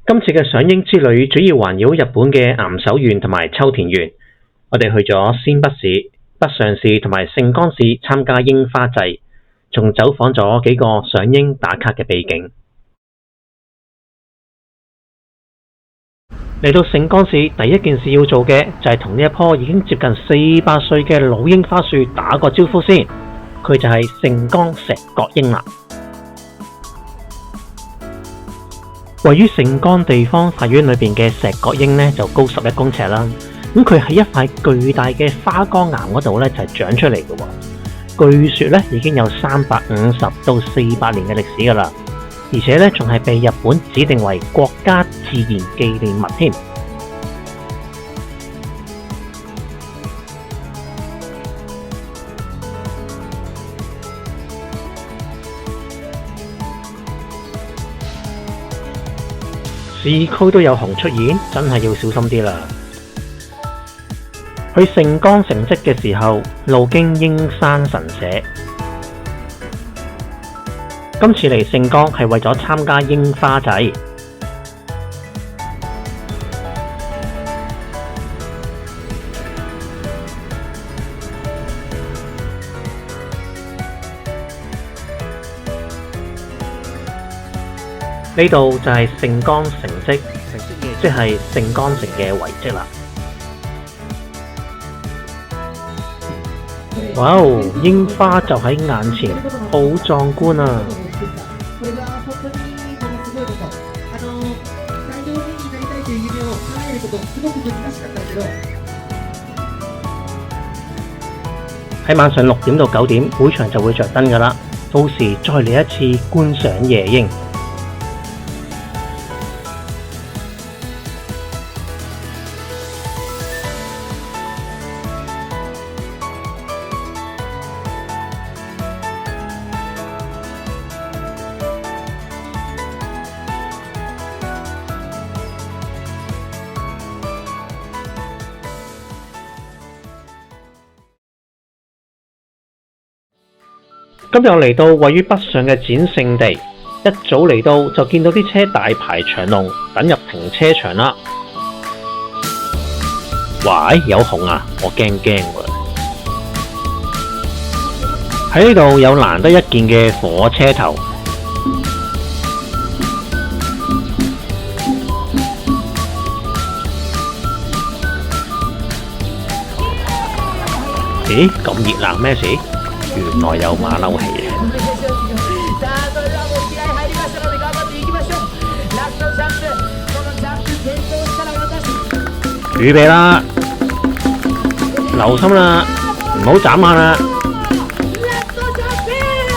今次嘅賞櫻之旅主要環繞日本嘅岩手縣同埋秋田縣，我哋去咗仙北市、北上市同埋盛岡市參加櫻花祭，仲走訪咗幾個賞櫻打卡嘅秘境。嚟到盛岡市，第一件事要做嘅就係同呢一棵已經接近400歲嘅老櫻花樹打個招呼先，佢就係盛岡石角櫻啦。位於盛岡地方法院裏邊嘅石角櫻呢，就高11公尺啦。咁佢喺一塊巨大嘅花崗岩嗰度呢，就係長出嚟嘅。據說呢已經有350到400年嘅歷史噶啦，而且呢仲係被日本指定為國家自然紀念物添。市區都有熊出現，真係要小心啲啦。去盛岡乘職嘅時候，路經櫻山神社。今次嚟盛岡係為咗參加櫻花祭。呢度就係盛岡城跡，即係盛岡城嘅遺跡啦。哇哦，櫻花就喺眼前，好壯觀啊！喺晚上6點到9點，會場就會着燈㗎喇，到時再嚟一次觀賞夜櫻。今日嚟到位於北上嘅展勝地，一早嚟到就見到啲車大排長龍等入停車場啦。喂，有熊啊！我驚喎。喺呢度有難得一見嘅火車頭。咦，咁熱鬧咩事？原來有馬騮戲嘅。預備啦，留心啦，唔好眨眼啦。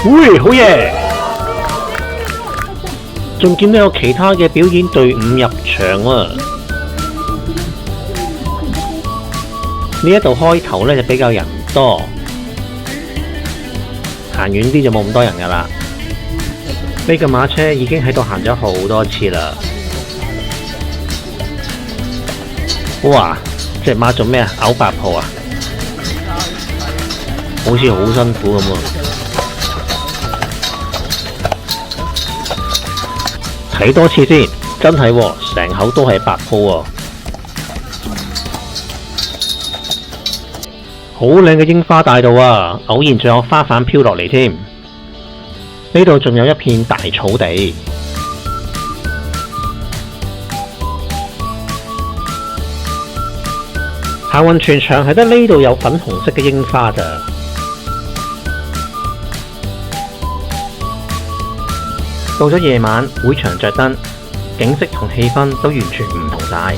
喂，好嘢！仲見到有其他嘅表演隊伍入場喎。呢一度開頭呢就比較人多。行遠啲就冇咁多人噶啦。呢個馬車已經喺度行咗好多次啦。哇！隻馬做咩啊？嘔白泡啊？好似好辛苦咁喎。睇多次先，真係喎，成口都係白泡喎。好靚嘅櫻花大道啊！偶然仲有花瓣飄落嚟添。呢度仲有一片大草地。行勻全場係得呢度有粉紅色嘅櫻花咋。到咗夜晚，會場着燈，景色同氣氛都完全唔同晒。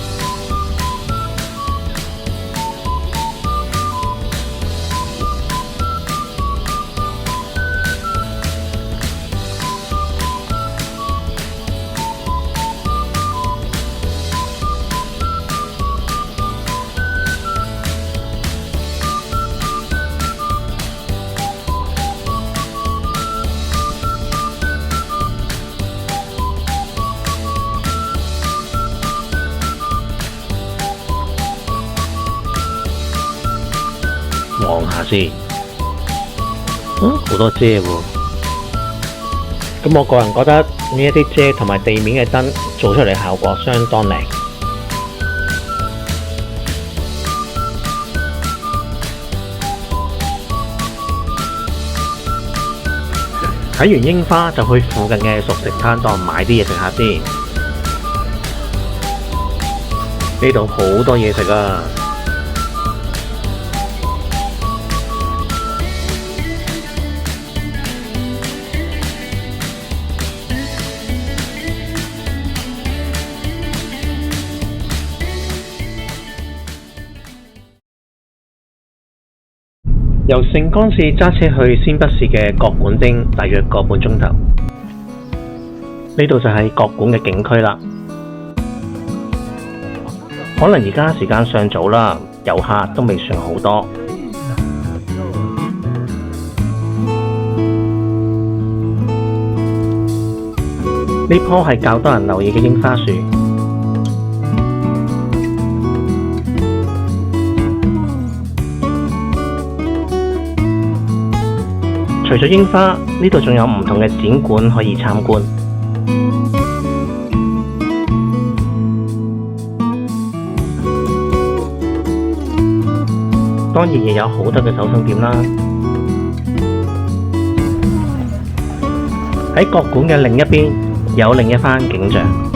望下先，好多遮喎。咁我個人覺得呢一啲遮同埋地面嘅燈做出嚟效果相當靚。睇完櫻花就去附近嘅熟食攤檔買啲嘢食下先。呢度好多嘢食啊！由盛岡市揸車去仙北市嘅角館町，大約個半鐘頭。呢度就係角館嘅景區啦。可能而家時間尚早啦，遊客都未算好多。呢棵係較多人留意嘅櫻花樹。除咗櫻花，呢度仲有唔同嘅展館可以參觀。當然亦有好多嘅手信店啦。喺角館嘅另一邊有另一番景象。